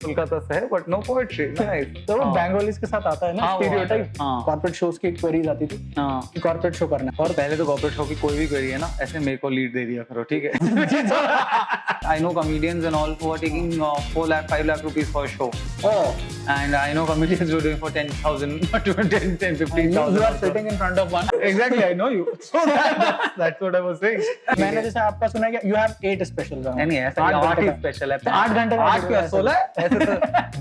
कोलकाता से है but no poetry. Nice. तो वो बंगालीज के साथ आता है ना हाँ, वो स्टीरियोटाइप। आता है, हाँ। कॉर्पोरेट शोज की क्वेरीज आती थी हाँ, कि कॉर्पोरेट शो करना है। और पहले तो कॉर्पोरेट शो की कोई भी क्वेरी है ना, ऐसे मेरे को लीड दे दिया करो, ठीक है। I know comedians and all who are taking 4 lakh, 5 lakh rupees for a show. Oh, And I know comedians who are doing for 10,000, 10, 15,000. you are sitting in front of one. Exactly, I know you. So that's what I was saying. मैंने जैसे आपका सुना है कि you have 8 specials. नहीं ऐसा 8 ही special है। तो 8 घंटे का 8 क्या 16 ऐसे तो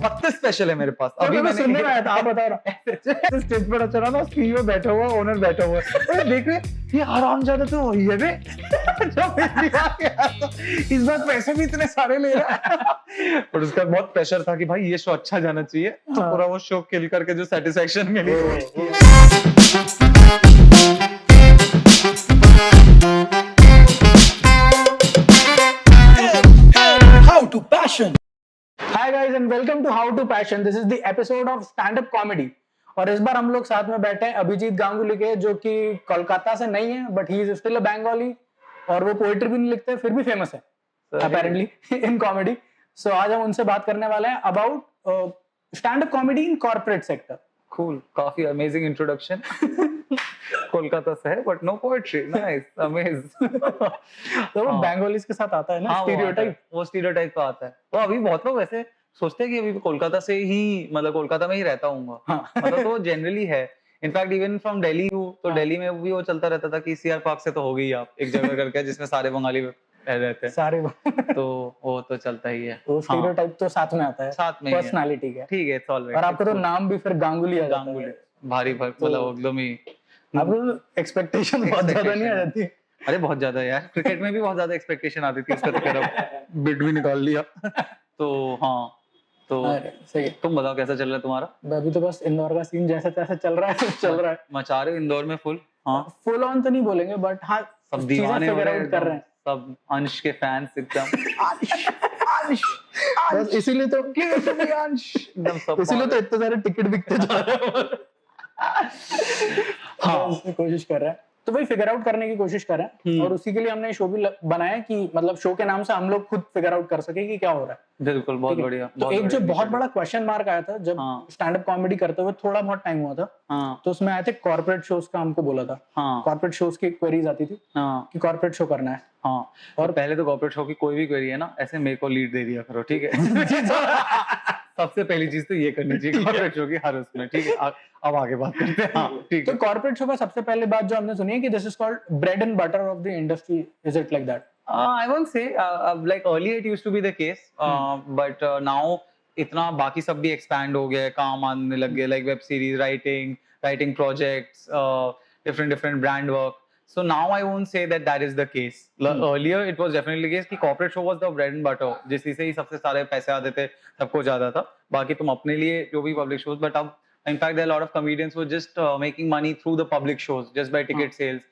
32 स्पेशल है मेरे पास। अभी मैं सुनने में आया था, आप बता रहा स्टेज पर चला ना, सीईओ बैठा हुआ, ओनर बैठा हुआ, अरे देख रहे ये हरामजादा तो वही है बे। जब मैं दिमाग में आया था, इस बार पैसे भी इतने सारे ले रहा है। और उसका बहुत प्रेशर था कि भाई ये शो अच्छा जाना चाहिए, तो हाँ। पूरा वो शो किल करके जो सेटिस्फेक्शन मिली। How to Passion. Hi guys and welcome to How to Passion. This is the episode of stand-up comedy. और इस बार हम लोग साथ में बैठे हैं अभिजीत गांगुली के, जो कि कोलकाता से नहीं है but he is still a Bengali, और वो पोएट्री भी नहीं लिखते, फिर भी फेमस है अपेरेंटली इन कॉमेडी। सो आज हम उनसे बात करने वाले हैं about stand up comedy in corporate sector. Cool, काफी अमेजिंग इंट्रोडक्शन। कोलकाता से है but no poetry. Nice, amaze. तो वो बंगालीज के साथ आता है ना हाँ, स्टीरियोटाइप। वो स्टीरियोटाइप तो आता है। तो अभी बहुत लोग वैसे सोचते हैं कि अभी कोलकाता से ही, मतलब कोलकाता में ही रहता हूँ। हाँ। मतलब तो जनरली है। इनफैक्ट इवन फ्रॉम दिल्ली हूँ तो हाँ। दिल्ली में भी वो चलता रहता था कि सीआर पार्क से तो हो गई आप एक जगह करके जिसमें सारे बंगाली रहते हैं, सारे तो वो तो चलता ही है। वो स्टीरियोटाइप तो साथ में आता है, साथ में ही है। पर्सनालिटी का। ठीक है, इट्स और आपका तो नाम भी फिर गांगुली आ जाता गांगुली है। भारी भर, मतलब एकदम ही। आपको एक्सपेक्टेशन बहुत ज्यादा नहीं आ जाती? अरे बहुत ज्यादा यार, क्रिकेट में भी बहुत ज्यादा एक्सपेक्टेशन आती थी, उसका तो खैर बिट भी निकाल लिया। तो हाँ, तो अरे सही है। तुम बताओ कैसा चल रहा है तुम्हारा? अभी तो बस इंदौर का सीन जैसा तैसा चल रहा है, चल रहा है। मचा रहे हो इंदौर में फुल? हाँ, फुल ऑन तो नहीं बोलेंगे बट हाँ, सब चीजें दीवाने हो फिगर रहे आउट कर रहे हैं, हैं। सब अंश के फैंस एकदम। अंश, बस इसीलिए तो एकदम सब इसीलिए तो इतने सारे टिकट बिकते जा रहे हैं। हाँ। बस कोशिश कर रहे हैं, तो वही फिगर आउट करने की कोशिश कर रहे हैं, और उसी के लिए हमने शो भी बनाया कि मतलब शो के नाम से हम लोग खुद फिगर आउट कर सके कि क्या हो रहा है। बिल्कुल, बहुत बढ़िया। तो एक जो बहुत बड़ा क्वेश्चन मार्क आया था जब हाँ। स्टैंड अप कॉमेडी करते हुए थोड़ा बहुत टाइम हुआ था, हाँ, तो उसमें आए थे कॉर्पोरेट शोज का, हमको बोला था हाँ, कॉर्पोरेट शोज की क्वेरीज आती थी हाँ, कि कॉर्पोरेट शो करना है। हाँ। और पहले तो कॉर्पोरेट शो की कोई भी क्वेरी है ना, ऐसे मेरे को लीड दे दिया करो, ठीक है। सबसे पहली चीज तो ये करनी चाहिए कॉर्पोरेट शो की हर उसमें, ठीक है। अब आगे बात करते हैं। हाँ, ठीक तो है। कॉर्पोरेट शो का सबसे पहले बात जो हमने सुनी है कि this is called bread and butter of the industry, is it like that? I won't say like earlier it used to be the case, but now इतना बाकी सब भी expand हो गया है, काम आने लग गया, like web series writing projects, different brand work. So now I won't say that is the case. Earlier it was definitely the case कि corporate show was the bread and butter, जिससे ही सबसे सारे पैसे आते थे, सबको ज्यादा था। बाकी तुम अपने लिए जो भी public shows, but अब in fact there are a lot of comedians who are just making money through the public shows, just by ticket sales,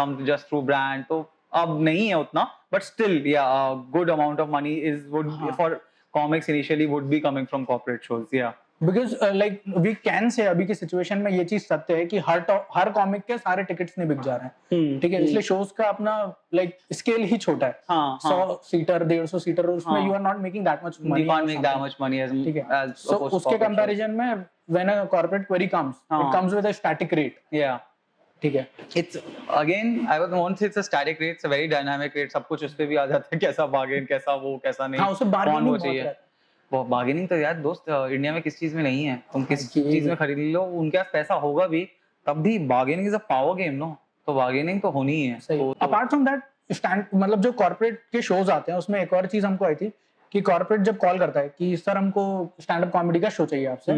some just through brand. तो अब नहीं है उतना, but still yeah, a good amount of money would for comics initially would be coming from corporate shows, yeah. Because like we can say अभी की situation में ये चीज सत्य है कि हर कॉमिक के सारे टिकट्स नहीं बिक जा रहे हैं, ठीक है, इसलिए शोज का अपना लाइक स्केल ही छोटा है। 100 सीटर 150 सीटर, उसमें you are not making that much money, you can't make that much money as, ठीक है। as so उसके कंपैरिजन में when a corporate query comes, it comes with a static rate, yeah, ठीक है। it's again I won't say it's a static rate, it's a very dynamic rate, सब कुछ उस पे भी आ जाता है, कैसा bargain, कैसा वो, कैसा नहीं, हाँ, उसमें bargaining बहुत रहता है। वो बार्गेनिंग तो यार दोस्त इंडिया में किस चीज में नहीं है, तुम किस चीज में खरीद लो, उनके पास पैसा होगा भी तब भी bargaining is a power game, no, तो बार्गेनिंग तो होनी ही है। तो अपार्ट फ्रॉम दैट स्टैंड, मतलब जो कॉर्पोरेट के शोज आते हैं उसमें एक और चीज हमको आई थी कि कॉर्पोरेट जब कॉल करता है कि सर हमको स्टैंड अप कॉमेडी का शो चाहिए आपसे,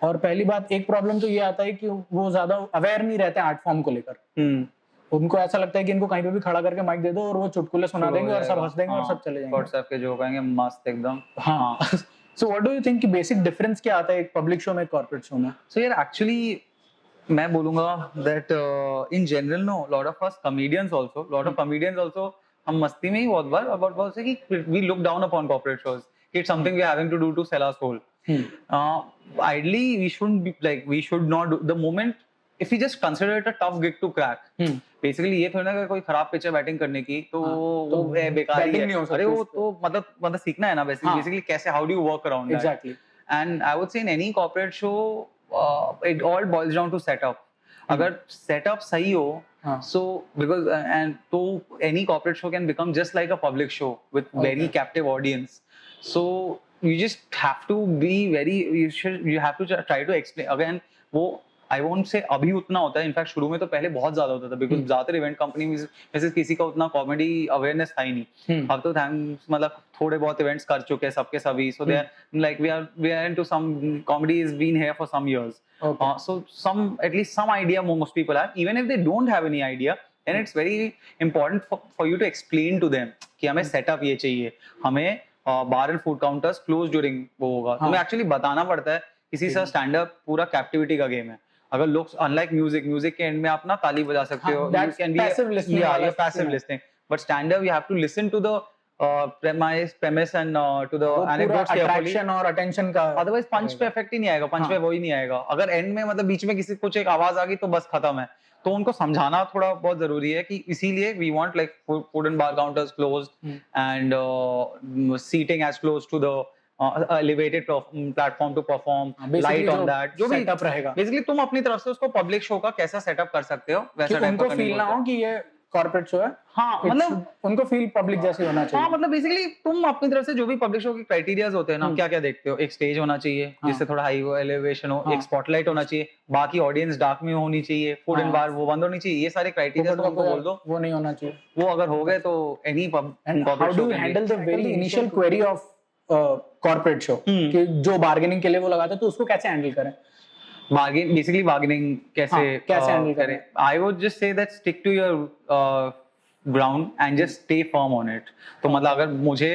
और पहली बात एक प्रॉब्लम तो ये आता है कि वो ज्यादा अवेयर नहीं रहते आर्ट फॉर्म को लेकर। उनको ऐसा लगता है कि इनको कहीं पे भी खड़ा करके माइक दे दो और वो चुटकुले सुना देंगे और सब हंस देंगे और सब चले जाएंगे, व्हाट्सएप के जोक आएंगे मस्त एकदम। हाँ। So what do you think कि बेसिक डिफरेंस क्या आता है एक पब्लिक शो में, कॉर्पोरेट शो में? सो यार एक्चुअली मैं बोलूंगा that in general know lot of us comedians also हम मस्ती में ही बहुत बार अबाउट बोलते हैं कि we look down upon corporate shows, it's something we are having to do to sell our soul. Ideally we shouldn't be like, we should not do, the moment if you just consider it a tough gig to crack, basically ये थोड़ी ना कि कोई खराब pitch है batting करने की तो वो बेकार ही है। अरे वो तो मतलब सीखना है ना बेसिकली कैसे, how do you work around that. Exactly. And I would say in any corporate show it all boils down to setup. अगर सेटअप सही हो, so because and so any corporate show can become just like a public show with very captive audience. So you just have to be very, you have to try to explain again. वो I won't say अभी उतना होता है, in fact शुरू में तो पहले बहुत ज्यादा होता था, बिकॉज ज्यादातर इवेंट कंपनी में वैसे किसी का उतना कॉमेडी अवेयरनेस था ही नहीं। अब तो थैंक्स मतलब थोड़े बहुत इवेंट्स कर चुके हैं सबके सभी, so they like we are into some comedy is been here for some years, so some at least some idea most people have, even if they don't have any idea, then it's very important for you to explain to them कि हमें setup ये चाहिए, हमें bar and food counters close during वो होगा। तुम्हें actually बताना पड़ता है किसी से स्टैंड अप पूरा कैप्टिविटी का गेम है। अगर लोग अनलाइक म्यूजिक के एंड में आप ना ताली बजा सकते हो, you can be passive listening, but stand up you have to listen to the premise and to the anecdotes carefully, attraction और attention का, otherwise पंच पे इफेक्ट ही नहीं आएगा, पंच पे वो ही नहीं आएगा। अगर एंड में मतलब बीच में किसी कुछ एक आवाज आ गई तो बस खत्म है। तो उनको समझाना थोड़ा बहुत जरूरी है कि इसीलिए we want like food and bar counters closed and seating as close to the elevated platform to perform, light on that, जो भी सेटअप रहेगा। बेसिकली तुम अपनी तरफ से उसको पब्लिक शो का कैसा सेटअप कर सकते हो वैसा टाइप का, उनको फील ना हो कि ये कॉर्पोरेट शो है। हाँ मतलब उनको फील पब्लिक जैसे होना चाहिए। हाँ मतलब बेसिकली तुम अपनी तरफ से जो भी पब्लिक शो के क्राइटेरियाज होते हैं ना, क्या क्या देखते हो? एक स्टेज होना चाहिए जिससे थोड़ा हाई एलिवेशन हो, एक स्पॉटलाइट होना चाहिए, बाकी ऑडियंस डार्क में होनी चाहिए, फूड एंड बार वो बंद होनी चाहिए, ये सारे क्राइटेरिया तुमको बोल दो, वो नहीं होना चाहिए। वो अगर हो गए तो any how do you handle the very initial query of corporate show कि जो बार्गेनिंग के लिए वो लगाते हैं, तो उसको कैसे हैंडल करें? बार्गेनिंग कैसे हैंडल करें? I would just say that stick to your ground and just stay firm on it. तो मतलब अगर मुझे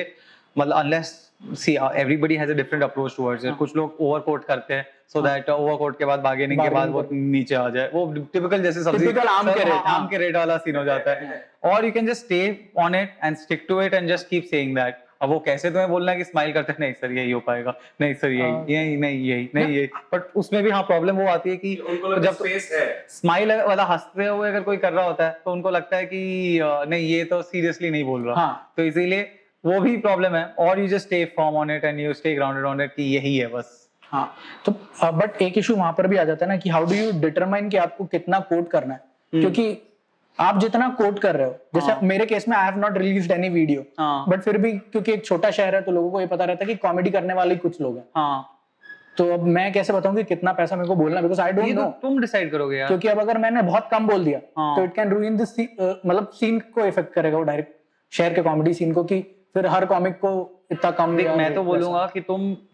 मतलब unless see everybody has a different approach towards it. कुछ लोग ओवरकोट करते हैं सो दैट ओवरकोट के बाद बार्गेनिंग के बाद वो नीचे आ जाए, वो टिपिकल जैसे सब्जी आम के रेट वाला सीन हो जाता है। और you can just stay on it and stick to it and just keep saying that. अब वो कैसे तुम्हें बोलना है कि स्माइल करते हैं, नहीं सर यही हो पाएगा, नहीं सर यही नहीं, बट उसमें भी हाँ प्रॉब्लम वो आती है कि जब स्माइल वाला हंसते हुए अगर कोई कर रहा होता है तो उनको लगता है कि नहीं ये तो सीरियसली नहीं बोल रहा, तो इसीलिए वो भी प्रॉब्लम है। और you just stay firm on it and you stay grounded on it कि यही है बस। हाँ तो बट एक इशू वहां पर भी आ जाता है ना कि हाउ डू यू डिटरमाइन कि आपको कितना कोट करना है, क्योंकि आप जितना कोट कर रहे हो, जैसे मेरे केस में I have not released any video, but फिर भी क्योंकि एक छोटा शहर है तो लोगों को ये पता रहता है कि कॉमेडी करने वाले कुछ लोग हैं। तो अब मैं कैसे बताऊं कि कितना पैसा मेरे को बोलना, बिकॉज़ आई डोंट नो। तुम डिसाइड करोगे यार, क्योंकि अब अगर मैंने बहुत कम बोल दिया तो इट कैन रूइन दिस, मतलब सीन को इफेक्ट करेगा वो डायरेक्ट शहर के कॉमेडी सीन को, कि फिर हर कॉमिक को इतना कम। मैं तो बोलूंगा कि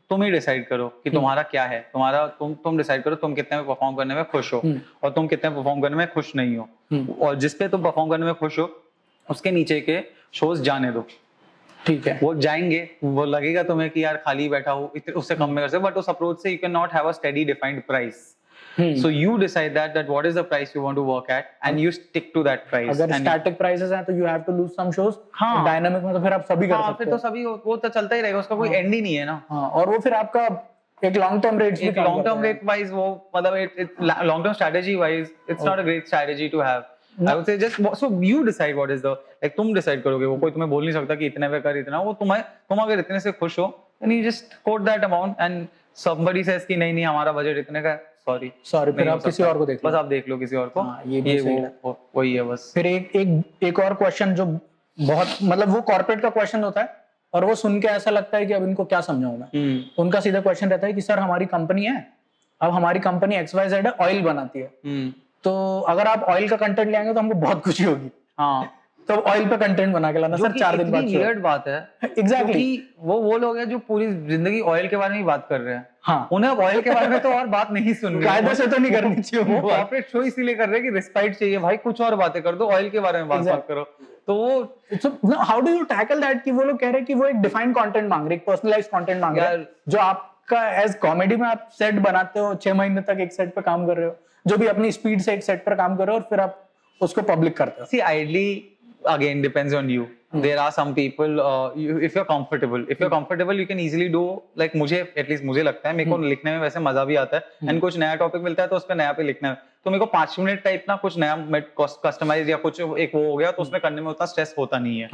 तुम ही डिसाइड करो कि तुम्हारा क्या है, तुम डिसाइड करो तुम कितने में परफॉर्म करने में खुश हो और तुम कितने में परफॉर्म करने में खुश नहीं हो, और जिस पे तुम परफॉर्म करने में खुश हो उसके नीचे के शोज जाने दो। ठीक है, वो जाएंगे, वो लगेगा तुम्हें कि यार खाली बैठा हो, उससे कम में कर सकते, बट उस अप्रोच से you can not have a steady defined price. So you decide that what is the price you want to work at and you stick to that price. अगर static prices हैं तो you have to lose some shows. हाँ, dynamic में तो फिर आप सभी कर सकते हो। फिर तो सभी वो तो चलता ही रहेगा, उसका कोई एंड ही नहीं है ना। हाँ, और वो फिर आपका एक लॉन्ग टर्म रेट्स भी, लॉन्ग टर्म रेट वाइज वो मतलब long term strategy wise it's not a great strategy to have. I would say just so you decide what is the, like तुम डिसाइड करोगे, वो कोई तुम्हें बोल नहीं सकता कि इतने पे कर इतना, वो तुम अगर इतने से खुश हो then you just quote that amount and somebody says कि नहीं हमारा बजट इतने का है, सॉरी फिर आप किसी और को देख लो, बस आप देख लो किसी और को। ये वही है बस। फिर एक और क्वेश्चन जो बहुत मतलब वो कॉर्पोरेट का क्वेश्चन होता है और वो सुन के ऐसा लगता है कि अब इनको क्या समझाऊं मैं। उनका सीधा क्वेश्चन रहता है कि सर हमारी कंपनी है, अब हमारी कंपनी XYZ है, ऑयल बनाती है, तो अगर आप ऑयल का कंटेंट ले आएंगे तो हमको बहुत खुशी होगी। हाँ, तो ऑयल पे कंटेंट बना के लाना सर 4 दिन बाद। वियर्ड बात है एग्जैक्टली, वो लोग हैं जो पूरी जिंदगी ऑयल के बारे में ही बात कर रहे हैं। हाँ, उन्हें ऑयल के बारे में तो और बात नहीं सुननी, कायदे से तो नहीं करनी चाहिए। वो कॉर्पोरेट शो इसीलिए कर रहे हैं कि रिस्पेक्ट चाहिए भाई, कुछ और बातें कर दो, ऑयल के बारे में बात करो। तो वो how do you tackle that कि वो लोग कह रहे हैं कि वो एक डिफाइंड कंटेंट मांग रहे हैं, एक पर्सनलाइज्ड कंटेंट मांग रहे हैं, जो आपका एज कॉमेडी में आप सेट बनाते हो, 6 महीने तक एक सेट पे काम कर रहे हो, जो भी अपनी स्पीड से एक सेट पर काम कर रहे हो और फिर आप उसको पब्लिक करते हो। सी ideally again depends on you. There are some people if you're comfortable you can easily do like मुझे at least मुझे लगता है मेरे को लिखने में वैसे मजा भी आता है एंड कुछ नया टॉपिक मिलता है तो उस पे नया पे लिखना है तो मेरे को 5 मिनट टाइप ना कुछ नया कस्टमाइज या कुछ एक वो हो गया तो उसमें करने में उतना स्ट्रेस होता नहीं है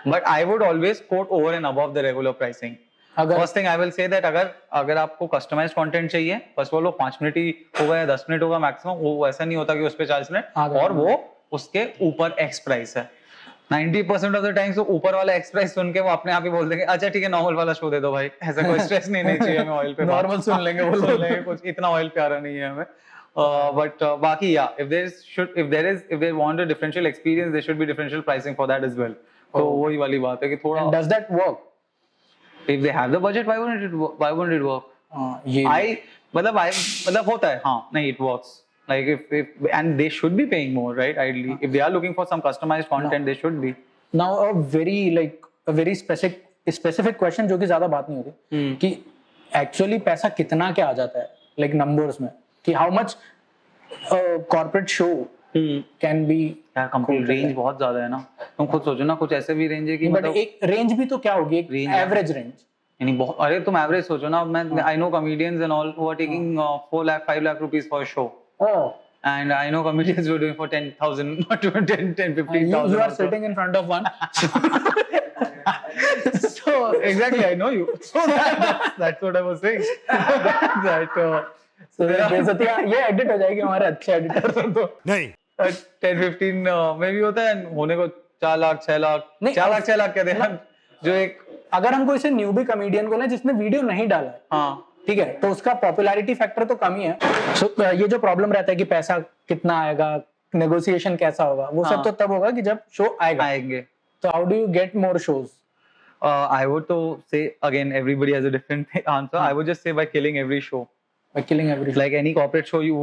but I would always quote over and above the regular pricing. First thing I will say that अगर आपको कस्टमाइज्ड कंटेंट चाहिए फर्स्ट ऑफ ऑल वो 5 मिनट ही होगा या 10 मिनट होगा मैक्सिमम वो ऐसा नहीं होता कि उस पे 40 मिनट और वो उसके ऊपर एक्स प्राइस है 90% ऑफ द टाइम्स तो ऊपर वाला एक्स प्राइस सुन के वो अपने आप ही बोल देंगे अच्छा ठीक है नॉर्मल वाला शो दे दो भाई ऐसा कोई स्ट्रेस नहीं चाहिए हमें ऑयल पे नॉर्मल सुन लेंगे वो सुन लेंगे कुछ इतना ऑयल प्यारा नहीं है हमें but बाकी if they want a differential experience there should be differential pricing for that as well. तो वही वाली बात है कि थोड़ा does that work if they have the budget why wouldn't it work? ये मतलब होता है हाँ नहीं it works like if and they should be paying more right ideally if they are looking for some customized content they should be. now a very specific question जो कि ज्यादा बात नहीं होती कि actually पैसा कितना क्या आ जाता है like numbers में कि how much corporate show can be यार कंप्लीट रेंज बहुत ज्यादा है ना तुम खुद सोचो ना कुछ ऐसे भी रेंज है कि मतलब एक रेंज भी तो क्या होगी एक एवरेज रेंज यानी बहुत अरे तुम एवरेज सोचो ना मैं I know comedians and all who are taking 4 lakh 5 lakh rupees for show and I know comedians who are doing for 10,000 not 10-15,000 you are sitting in front of one so exactly I know you so that's what I was saying that so ये edit हो जाएगी हमारे अच्छे editor से तो नहीं 10-15 में भी होता है होने को 4 लाख 6 लाख 4 लाख क्या देना जो एक अगर हम कोई से न्यूबी कॉमेडियन को लें जिसने वीडियो नहीं डाला है हाँ ठीक है तो उसका पॉपुलैरिटी फैक्टर तो कम ही है so, ये जो प्रॉब्लम रहता है कि पैसा कितना आएगा नेगोशिएशन कैसा होगा वो सब तो तब होगा कि जब शो आएंगे तो how do you get more shows I would to say again everybody has a different answer. I would just say by killing every show. Like any corporate show you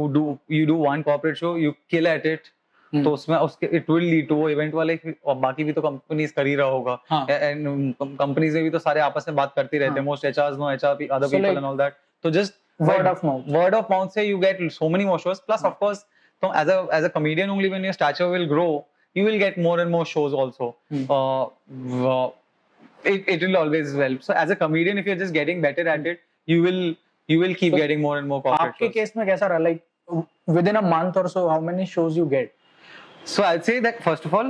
do one corporate show you kill at it तो उसमें उसके it will lead to वो event वाले और बाकी भी तो companies कर ही रहा होगा एंड कंपनीज में भी तो सारे आपस में बात करते रहते हैं most HRs know HR other people and all that तो जस्ट वर्ड ऑफ माउथ से you get so many more shows plus of course तो as a comedian only when your stature will grow you will get more and more shows also. It will always help. So as a comedian, if you're just getting better at it, you will keep getting more and more corporate आपके case में कैसा रहा? Like within a month or so, how many shows you get? So I'd say that first of all,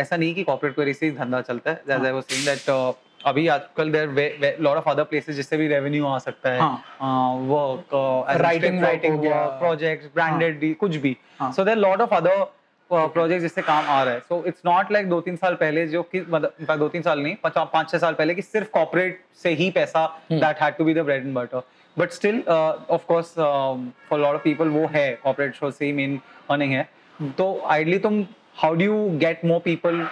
ऐसा नहीं कि corporate query से धंधा चलता है. As I was saying that अभी आजकल there lot of other places जिससे भी revenue आ सकता है. Work, writing, projects, branded deal, कुछ भी. So there are lot of other project जिससे काम आ रहा है सो इट्स नॉट लाइक 2-3 साल पहले जो कि मतलब 2-3 साल नहीं 5-6 साल पहले कि सिर्फ कॉर्पोरेट से ही पैसा that had to be the bread and butter but still of course for lot of people वो है कॉर्पोरेट शो से ही मेन अर्निंग है तो आइडली तुम how do you get more people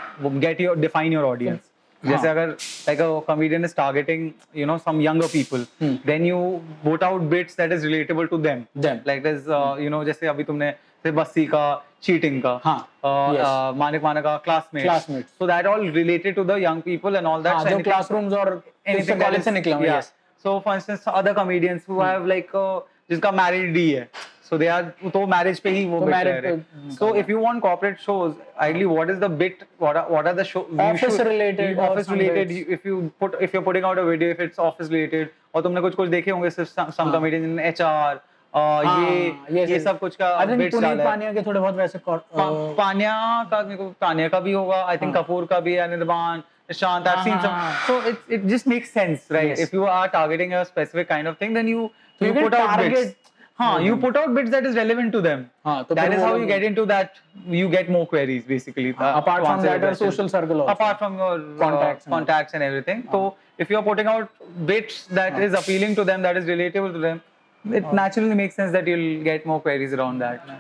get your define your audience जैसे अगर like a comedian is targeting you know some younger people then you put out bits that is relatable to them like this you know जैसे अभी तुमने बस्सी का cheating का मानिक माना का classmate so that all related to the young people and all that जो classrooms और एनीथिंग कॉलेज से निकले हुए so for instance other comedians who have like जिसका मैरिड ही है so they are तो मैरिज पे ही वो so if you want corporate shows ideally what is the bit what are the show office related if you're putting out a video if it's office related और तुमने कुछ देखे होंगे some comedians in HR ये सब कुछ का bits डाला है पानिया के थोड़े बहुत वैसे पानिया का भी होगा आई थिंक कपूर का भी Anirban Shant, I've seen some. So it just makes sense, right? Yes. If you are targeting a specific kind of thing, then you put out bits. You put out bits that is relevant to them. That is how you get into that. You get more queries, basically. Apart from that, your social circle also. Apart from your contacts and everything. So if you are putting out bits that is appealing to them, that is relatable to them, it naturally makes sense that you'll get more queries around that.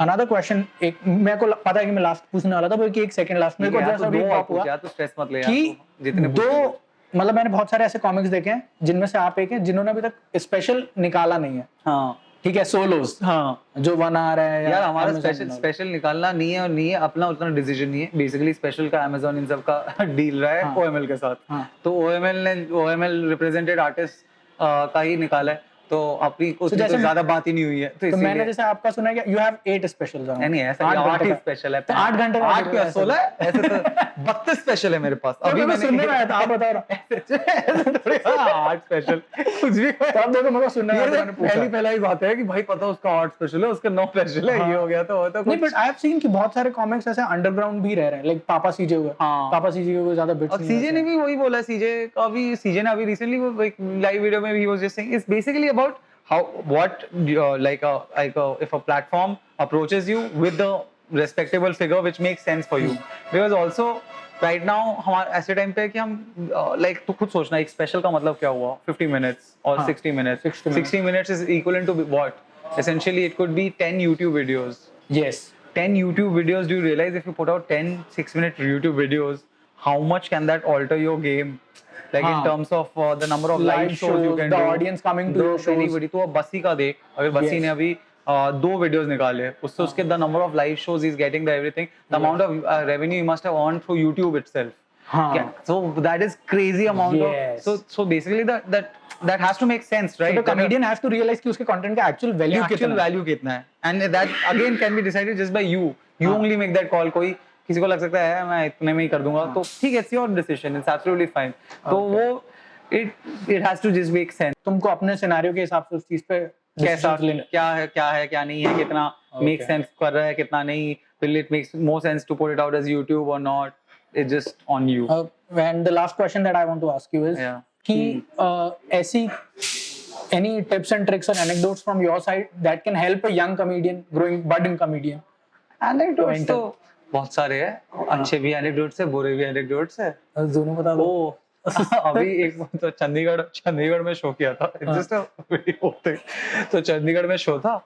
Another question, एक मेरे को पता है कि मैं last पूछने वाला था बल्कि एक सेकंड लास्ट मेरे को जैसा भी पॉप हुआ तो स्ट्रेस मत ले कि जितने दो मतलब मैंने बहुत सारे ऐसे कॉमिक्स देखे हैं जिनमें से आप एक हैं जिन्होंने अभी तक स्पेशल निकाला नहीं है ठीक है सोलोस जो बना रहा है यार हमारा स्पेशल निकालना नहीं है और नहीं है अपना उतना डिसीजन नहीं है बेसिकली स्पेशल का अमेज़न इन सब का डील रहा है ओएमएल के साथ तो ओएमएल रिप्रेजेंटेड आर्टिस्ट का ही निकाला है तो अपनी उसमें जैसे तो ज्यादा बात ही नहीं हुई है, तो मैंने जैसे आपका सुना है कि यू हैव 8 स्पेशल्स ऑन। नहीं ऐसा 8 ही स्पेशल है, तो 8 घंटे का 8 क्या 16 ऐसे तो 32 स्पेशल है मेरे पास अभी मैं सुनने में आया था, आप बता रहा 8 स्पेशल कुछ भी। तो आप देखो, मेरे को सुनने में आया था, मैंने पूछा। पहला ही बात है कि भाई पता उसका 8 स्पेशल है, उसका 9 स्पेशल है, ये हो गया तो नहीं, बट आई हैव सीन कि बहुत सारे कॉमिक्स ऐसे अंडरग्राउंड भी रह रहे हैं, लाइक पापा सीजे हुए। पापा सीजे को ज्यादा बिट्स और नहीं सीजे ने भी वही बोला, सीजे ने अभी रिसेंटली वो एक लाइव वीडियो में भी was just saying it's basically about how what if a platform approaches you with the respectable figure which makes sense for you, because also right now हमारे ऐसे टाइम पे है कि हम like तो खुद सोचना एक स्पेशल का मतलब क्या हुआ, 50 minutes और 60 minutes 60 minutes is equivalent to what essentially it could be 10 YouTube videos. Yes, 10 YouTube videos. Do you realize if you put out 10 6-minute YouTube videos, how much can that alter your game? Like in terms of the number of live shows you can the do, audience coming to your shows. Anybody, तो अब बसी का देख, अगर बसी ने अभी 2 videos निकाले, उससे उसके the number of live shows he's getting, the everything, the amount of revenue he must have earned through YouTube itself. So that is crazy amount of so basically that has to make sense, right? So the comedian has to realize कि उसके content का actual value कितना है, and that again can be decided just by you. You only make that call. कोई किसी को लग सकता है मैं इतने में ही कर दूंगा, तो ठीक है, it's your decision, it's absolutely fine. तो वो it has to just make sense. तुमको अपने सिनेरियो के हिसाब से उस चीज पे कैसा क्या है क्या नहीं है, कितना make sense कर रहा है, कितना नहीं, will it make more sense to put it out as YouTube or not, it's just on you. And the last question that I want to ask you is कि ऐसी any tips and tricks or anecdotes from your side that can help a young comedian growing budding comedian? Anecdotes तो बहुत सारे हैं, अच्छे भी anecdotes है, बुरे भी एनेक्डोट्स है, दोनों बता दो। अभी एक तो चंडीगढ़ में शो किया था, जस्ट तो चंडीगढ़ में शो था,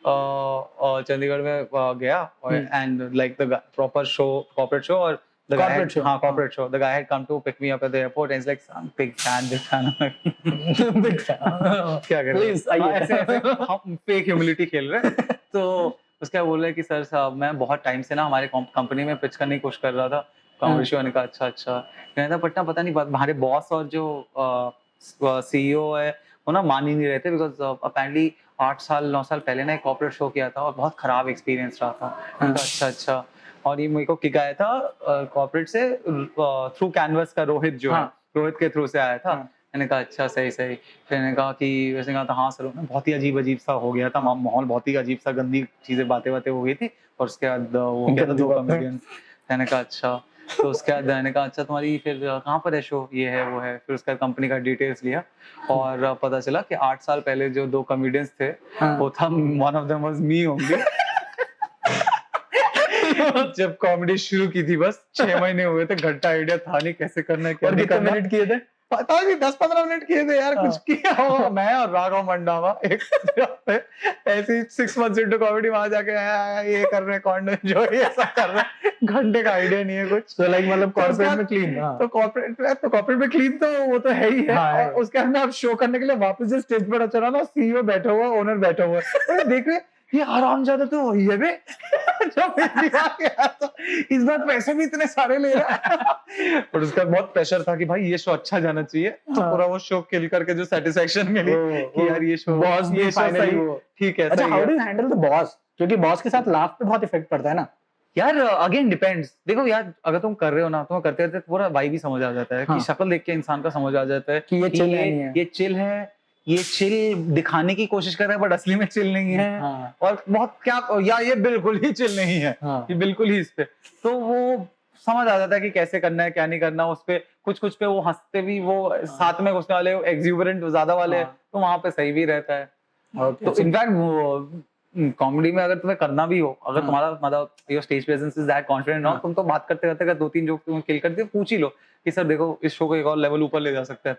चंडीगढ़ में गया and like the proper show, corporate show, और the corporate show, the guy had come to pick me up at the airport and he's like, I'm big fan big fan क्या कर रहे हैं, ऐसे हम fake humility खेल रहे हैं। तो उसका बोल रहा है कि सर साहब मैं बहुत टाइम से ना हमारे कंपनी में पिच करने की कोशिश कर रहा था कॉमेडी शो, ने कहा अच्छा कहता पटना पता नहीं हमारे बॉस और जो सीईओ है वो ना मान ही नहीं रहे थे, बिकॉज अपेरेंटली 8-9 साल पहले ना एक कॉर्पोरेट शो किया था और बहुत खराब एक्सपीरियंस रहा था। अच्छा और ये मेरे को किक आया था कॉर्पोरेट से थ्रू कैनवस का रोहित जो है, रोहित के थ्रू से आया था। मैंने कहा अच्छा सही फिर मैंने कहा कि वैसे कहा था हाँ सर, बहुत ही अजीब सा हो गया था माहौल, बहुत ही अजीब सा गंदी चीजें बातें हो गई थी, और उसके बाद वो क्या था 2 कॉमेडियंस। मैंने कहा अच्छा, तो उसके बाद मैंने कहा अच्छा तुम्हारी फिर कहाँ पर है शो, ये है वो है, फिर उसका कंपनी का डिटेल्स लिया और पता चला कि 8 साल पहले जो 2 कॉमेडियंस थे वो था, one of them was me only. जब कॉमेडी शुरू की थी बस 6 महीने हुए थे, घंटा आइडिया था नहीं कैसे करना है, क्या कितने मिनट किए थे पता नहीं, 10-15 मिनट किए थे यार, कुछ किया हो मैं और राघव मंडावा एक ऐसे 6 मंथ्स इनटू कॉमेडी, वहां जाके ये कर रहे हैं जो ये सब कर रहे हैं, घंटे का आइडिया नहीं है कुछ। तो लाइक मतलब कॉर्पोरेट में क्लीन, तो कॉर्पोरेट में क्लीन तो वो तो है ही है। और उसके बाद अब शो करने के लिए वापस जो स्टेज पर चला ना, सीईओ बैठा हुआ, ओनर बैठा हुआ, देख रहे ये हरामजादा तो वही है बे जो पहली बार गया था, इस बार पैसे भी इतने सारे ले रहा है। और उसका बहुत प्रेशर था कि भाई ये शो अच्छा जाना चाहिए, तो पूरा वो शो किल करके जो सेटिस्फेक्शन मिली कि यार ये शो बॉस भी फाइनली ठीक है। अच्छा, how do you handle the boss, क्योंकि बॉस के साथ लाफ पे बहुत इफेक्ट पड़ता है ना यार। अगेन डिपेंड्स, देखो यार अगर तुम कर रहे हो ना, तुम्हें करते करते पूरा वाइब ही समझ आ जाता है, कि शक्ल देख के इंसान का समझ आ जाता है कि ये चिल है, ये चिल दिखाने की कोशिश कर रहा है बट असली में चिल नहीं है। और बहुत क्या या ये बिल्कुल ही चिल नहीं है, ये बिल्कुल ही इस पे, तो वो समझ आ जाता है कि कैसे करना है क्या नहीं करना। उस पे कुछ पे वो हंसते भी, वो साथ में घुसने वाले एक्सुबरेंट ज्यादा वाले, तो वहां पे सही भी रहता है। तो इनफैक्ट वो कॉमेडी में अगर तुम्हें करना भी हो, अगर तुम्हारा मतलब your stage presence is that confident हो, तुम तो बात करते करते अगर 2-3 जोक तुम्हें किल करते पूछ ही लो कि सर देखो इस शो को एक और लेवल ऊपर ले जा सकता है,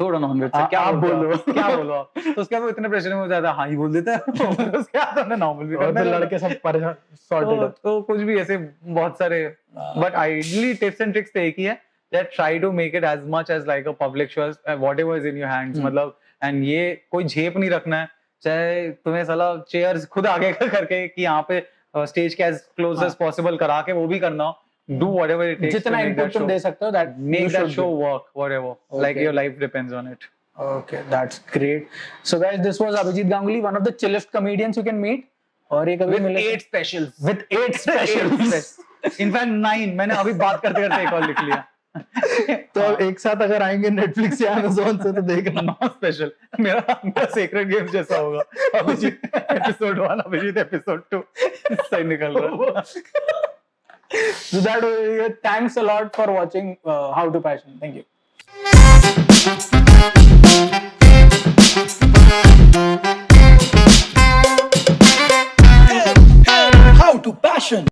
थोड़ा नॉनवेज से क्या बोलो तो उसके बाद इतने प्रेशर में हो जाता है, हाँ ही बोल देता है। उसके बाद हमने नॉर्मल भी करना, लड़के सब परेशान सॉर्टेड। तो कुछ भी ऐसे बहुत सारे, but ideally tips and tricks तो एक ही है, that try to make it as much as like a public show, whatever is in your hands, मतलब एंड ये कोई झेप नहीं रखना है, चाहे तुम्हें साला चेयर्स खुद आगे करके कि यहाँ पे स्टेज के एज क्लोज एज पॉसिबल करा के वो भी करना हो, do whatever it takes, जितना इनपुट तुम दे सकते हो, that make that show work, whatever, like your life depends on it. Okay, that's great. So guys, this was Abhijit Ganguly, one of the chillest comedians you can meet. और ये कभी With मिले 8 specials. with 8 specials. In fact 9. मैंने अभी बात करते करते एक और लिख लिया. तो अब एक साथ अगर आएंगे नेटफ्लिक्स या Amazon से तो देखना. Non special. मेरा सीक्रेट गेम जैसा होगा. Abhijeet episode 1, Abhijeet episode 2. सही निकल रहा. So that was it. Thanks a lot for watching How to Passion. Thank you. How to Passion.